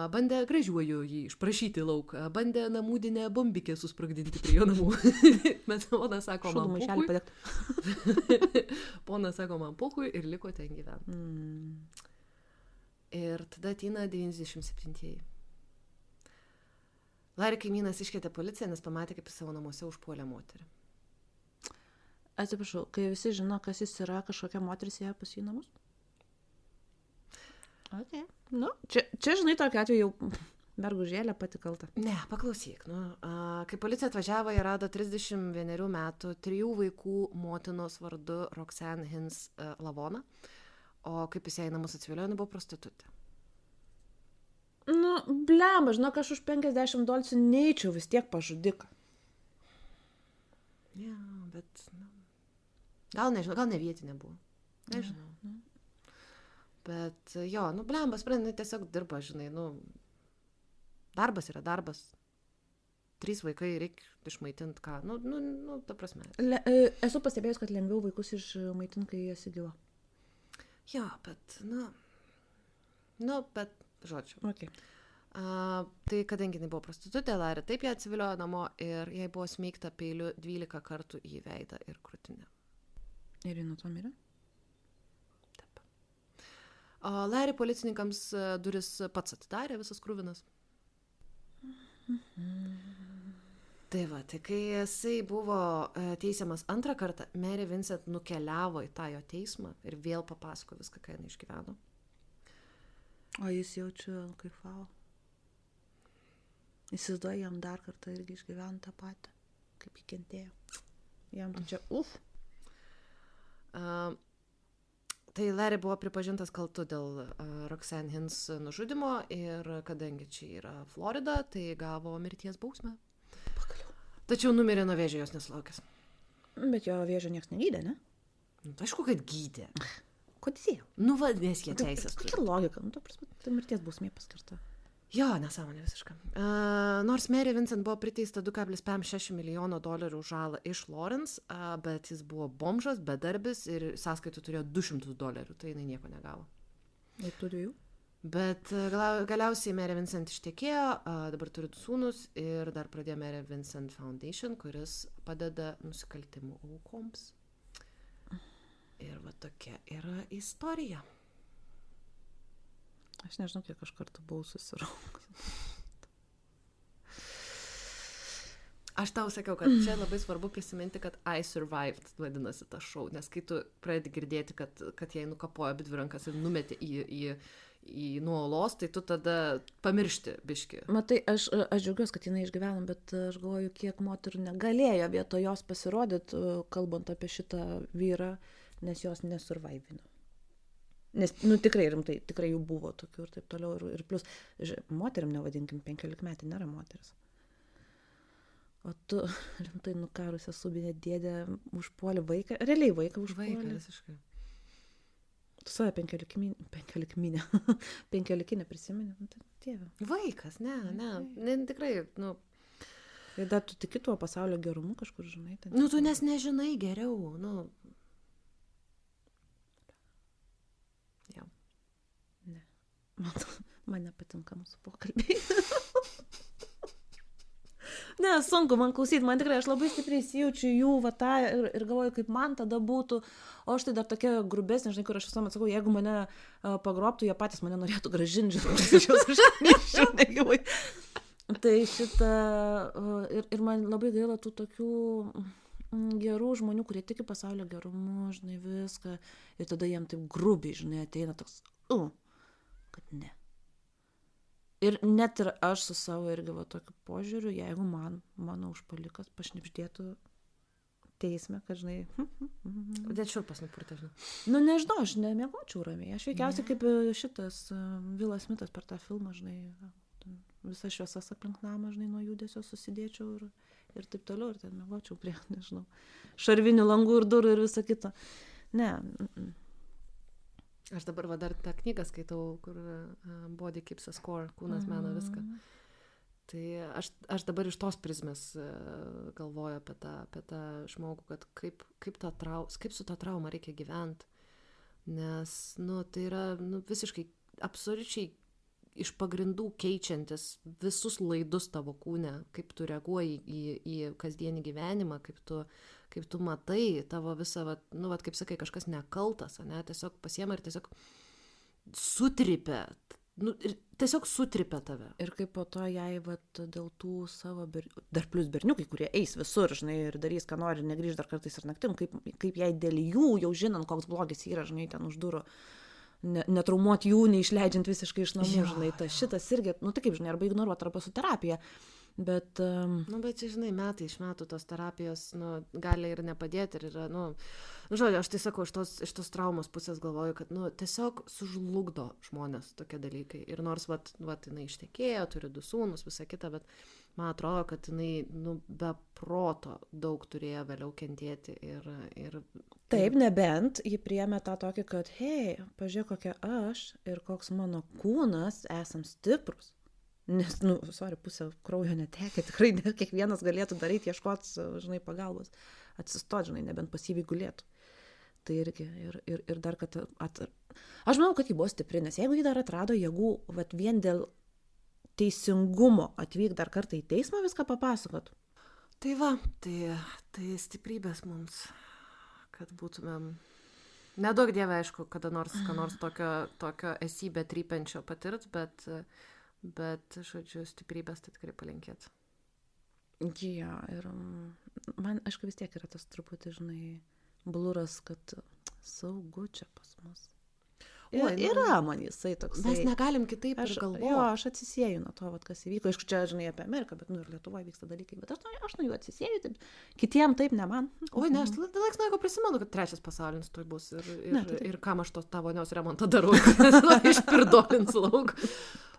Bandė gražiuoju jį išprašyti lauk, bandė namūdinę bombikę susprogdinti prie jo namų. Bet ponas sako, man pokui. Ponas sako, man pokui ir liko ten gyventi. Ir tada ateina 97-ieji. Larry kaimynas iškvietė policiją, nes pamatė, kaip jis savo namuose užpuolė moterį. Atsiprašau, kai visi žino, kas jis yra, kažkokia moteris ėjo pas jį namus? Okay. Čia, žinai, tokiu atveju jau mergužėlė pati kalta. Ne, paklausyk. Kai policija atvažiavo, jie rado 31 metų, 3 vaikų motinos vardu Roxanne Hins lavoną, o kaip jis ją į namus atsiviliojo, buvo prostitutė. Blemba, žinok, aš už $50 neičiau vis tiek pažudiką. Ja, bet, gal nežinau, gal ne vietinė buvo. Nežinau. Bet jo, blemba, sprendai tiesiog dirba, žinai, darbas yra darbas. 3 vaikai reikia išmaitinti ką, ta prasme. Esu pastebėjus, kad lengviau vaikus išmaitinti, kai jie gyva. Jo, bet, bet, žodžiu. Okay. Tai kadangi jinai buvo prostitutė, Larry taip ją atsiviliojo namo ir jai buvo smeigta peiliu 12 kartų į veidą ir krūtinę. Ir nuo to mirė? Larry policininkams duris pats atidarė, visas kruvinas. Tai kai jisai buvo teisiamas antrą kartą, Mary Vincent nukeliavo į tą jo teismą ir vėl papasako viską, ką jinai išgyveno. O jis jaučia kaifavo. Įsivaizduoja, jam dar kartą irgi išgyveno tą patį, kaip jį kentėjo. Jam čia Tai Larry buvo pripažintas kaltu dėl Roxanne Hins nužudimo ir kadangi čia yra Florida, tai gavo mirties bausmę. Pagaliau. Tačiau numirė nuo vėžio, jos nesulaukęs. Bet jo vėžio nieks negydė, ne? Aišku, kad gydė. Kodėl? Nes jie teisės turi. Kokia logika? Tai mirties bausmė paskirta. Jo, nesąmonė visiška. Nors Mary Vincent buvo priteista $2,6 milijono už žalą iš Lawrence, bet jis buvo bomžas, bedarbis ir sąskaitų turėjo $200, tai jinai nieko negavo. Ir turiu jų. Bet galiausiai Mary Vincent ištekėjo, dabar turi 2 sūnus ir dar pradėjo Mary Vincent Foundation, kuris padeda nusikaltimų aukoms. Ir va tokia yra istorija. Aš nežinau, kiek aš kartų buvau susiraukus. Aš tau sakiau, kad čia labai svarbu prisiminti, kad I survived, vadinasi tas šou, nes kai tu pradedi girdėti, kad jai nukapojo abi dvi rankas ir numetė į nuo olos, tai tu tada pamiršti biškį. Matai, aš džiaugiuosi, kad jinai išgyveno, bet aš galvoju, kiek moterų negalėjo vieto jos pasirodyti, kalbant apie šitą vyrą, nes jos nesurvaivino. Nes, tikrai rimtai, tikrai jų buvo tokių ir taip toliau. Ir plus, moteriam nevadinkim, 15 metai nėra moteris. O tu rimtai nukarusią subinę dėdę užpuolį vaiką, realiai vaiką užpuolį. Vaiką visiškai. Tu save 15 prisimeni, tai dieve. Vaikas, ne, tikrai, Ir dar tu tiki tuo pasaulio gerumu kažkur, žinai. Tu nes nežinai geriau, Ne. Man nepatinka mūsų pokalbiai. Ne, sunku man klausyti, man tikrai, aš labai stipriai įsijaučiu jų vatą ir galvoju, kaip man tada būtų, o aš tai dar tokia grubesnė, žinai, kur aš visuomet sakau, jeigu mane pagrobtų, jie patys mane norėtų grąžinti, žinai, tai šitą, ir man labai gaila tų tokių gerų žmonių, kurie tiki pasaulio gerumu, žinai, viską, ir tada jiem taip grubiai, žinai, ateina toks, kad ne. Ir net ir aš su savo irgi va tokiu požiūriu, jeigu mano užpuolikas pašnibždėtų teisme, kad, žinai... Bet šiurpas nupurtė, žinai. Nežinau, aš nemiegočiau ramiai. Aš veikiausiai kaip šitas Vilas Smitas per tą filmą, žinai, visas šviesas aplink namą, žinai, nuo judesio susidėčiau ir taip toliau, ir ten miegočiau prie, nežinau, šarvinių langų ir durų ir visą kitą. Ne. Aš dabar dar tą knygą skaitau, kur Body Keeps a Score, kūnas mena viską. Tai aš dabar iš tos prizmės galvoju apie tą žmogų, kad kaip su ta trauma reikia gyventi. Nes, tai yra visiškai absoliučiai iš pagrindų keičiantis visus laidus tavo kūne, kaip tu reaguoji į kasdienį gyvenimą, kaip tu matai tavo visą, kaip sakai, kažkas nekaltas, ne, tiesiog pasiema ir tiesiog sutripia, tiesiog sutripia tave. Ir kaip po to jai, dėl tų savo, dar plus berniukai, kurie eis visur, žinai, ir darys, ką nori, negrįž dar kartais ir naktim, kaip jai dėl jų, jau žinant, koks blogis yra, žinai, ten už durų, netraumuoti jų, neišleidžiant visiškai iš namų, žinai, šitas irgi, tai kaip, žinai, arba ignoruoti, arba su terapija. Bet... bet čia, žinai, metai iš metų tos terapijos, gali ir nepadėti, ir yra, žodžiu, aš tai sakau, iš tos traumos pusės galvoju, kad, tiesiog sužlugdo žmonės tokie dalykai. Ir nors, jinai ištekėjo, turi 2 sūnus, visą kitą, bet man atrodo, kad jinai, be proto daug turėjo vėliau kentėti ir... Taip, nebent jį priėmė tą tokį, kad, hei, pažiūrėk, kokia aš ir koks mano kūnas esam stiprus. Nes, pusę kraujo netekė, tikrai ne kiekvienas galėtų daryti, ieškoti, žinai, pagalbos, atsistoti, žinai, nebent pasyviai gulėtų. Tai irgi, ir dar, kad aš manau, kad jį buvo stipri, nes jeigu jį dar atrado jėgų, vien dėl teisingumo atvyk dar kartą į teismą viską papasakot. Tai va, tai stiprybės mums, kad būtumėm, nedaug dieve, aišku, kada nors tokio esybę trypiančio patirt, bet, žodžiu, stiprybės tai tikrai palinkėt. Jo, ir man, aišku, vis tiek yra tas truputį, žinai, bluras, kad saugu čia pas mus. Yra man jisai toksai. Mes negalim kitaip ir galvoti. Jo, aš atsisieju nuo to, kas įvyko. Aišku, čia, žinai, apie Ameriką, bet, ir Lietuvoje vyksta dalykai. Bet aš nuo jų atsisieju, taip, kitiem taip, ne man. Oi, ne, aš laiks nuo jeigu prisimenu, kad 3 pasaulinis tuoj bus. Ir kam aš tos tavo vonios remontą darau, išpirdolins lauk.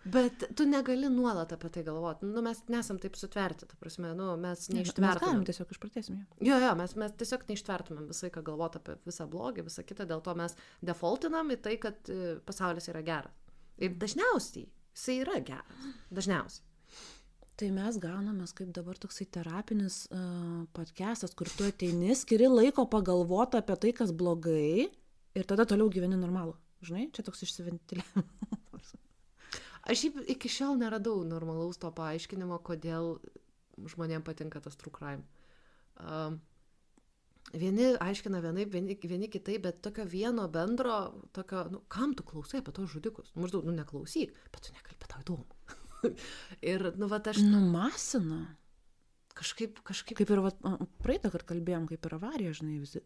Bet tu negali nuolat apie tai galvoti. Mes nesam taip sutverti, ta prasme, mes neištvertumėm. Mes galim tiesiog išpratėsim. Jo, mes tiesiog neištvertumėm visą laiką galvoti apie visą blogį, visą kitą, dėl to mes defaultinam į tai, kad pasaulis yra geras. Ir dažniausiai jisai yra geras, dažniausiai. Tai mes gaunamės kaip dabar toksai terapinis podcastas, kur tu ateini, skiri laiko pagalvoti apie tai, kas blogai, ir tada toliau gyveni normalų. Žinai, čia toks išsiventiliavimas. Aš iki šiol neradau normalaus to paaiškinimo, kodėl žmonėms patinka tas true crime. Vieni aiškina vienaip, vieni kitaip, bet tokio vieno bendro, tokio, kam tu klausai apie tos žudikus? Maždaug, neklausyk, bet tu negali, bet tau įdomu. Ir, aš... Masina. Kažkaip. Kaip ir, praeitą kartą kalbėjom, kaip ir avarija, žinai, visi.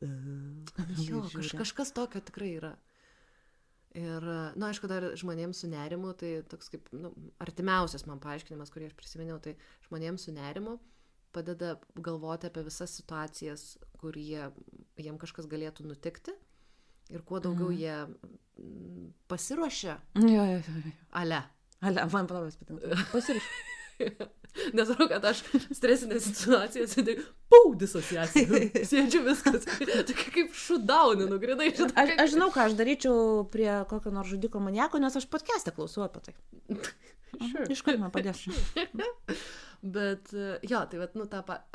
Jo, kažkas tokio tikrai yra. Ir, aišku, dar žmonėms su nerimu, tai toks kaip, artimiausias man paaiškinimas, kurį aš prisiminiau, tai žmonėms su nerimu padeda galvoti apie visas situacijas, kur jiem kažkas galėtų nutikti. Ir kuo daugiau jie pasiruošia. Jo. Ale, man palabas patinka. Pasiruošia. Nesvarbu, kad aš stresinės situacijos, tai disociacija. Sėdžiu viskas. Tokia kaip šudaunė, grinai. Aš žinau, ką aš daryčiau prie kokio nors žudiko maniako, nes aš podcast'e klausau apie tai. Sure. Iš kur man padės. Bet jo, tai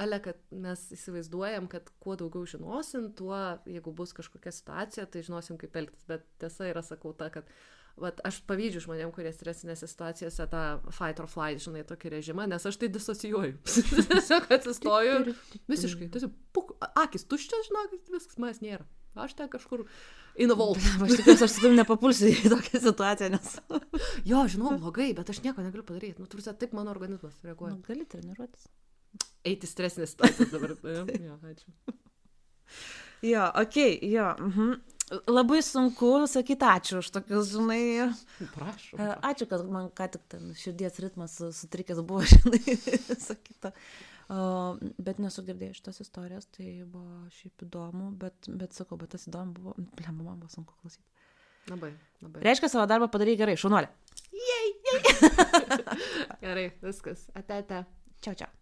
ale, kad mes įsivaizduojam, kad kuo daugiau žinosim, tuo, jeigu bus kažkokia situacija, tai žinosim, kaip elgtis. Bet tiesa yra, sakau, ta, kad aš pavydžiu žmonėm, kurie stresinėse situacijose tą fight or flight, žinai, tokį režimą, nes aš tai disocijuoju. Tiesiog atsistoju visiškai. Tiesiog, akis tuščios, žinokit, viskas, manęs nėra. Aš ten kažkur involved. Aš tikiuosi, aš su tavim nepapulsiu į tokią situaciją, nes... Jo, žinau, blogai, bet aš nieko negaliu padaryti. Turbūt taip mano organizmas reaguoja. Gali treniruotis. Eiti stresinės situacijas dabar. Jo, ačiū. Jo, okei, jo. Labai sunku sakyti ačiū už tokius, žinai. Prašau. Ačiū, kad man ką tik ten širdies ritmas sutrikęs buvo, žinai, sakyta. Bet nesu girdėjus šitas istorijas, tai buvo šiaip įdomu, bet sakau, bet tas įdomu buvo, man buvo sunku klausyti. Labai. Reiškia, savo darbą padarai gerai, šaunuolė. Gerai, viskas. Ate. Čiau.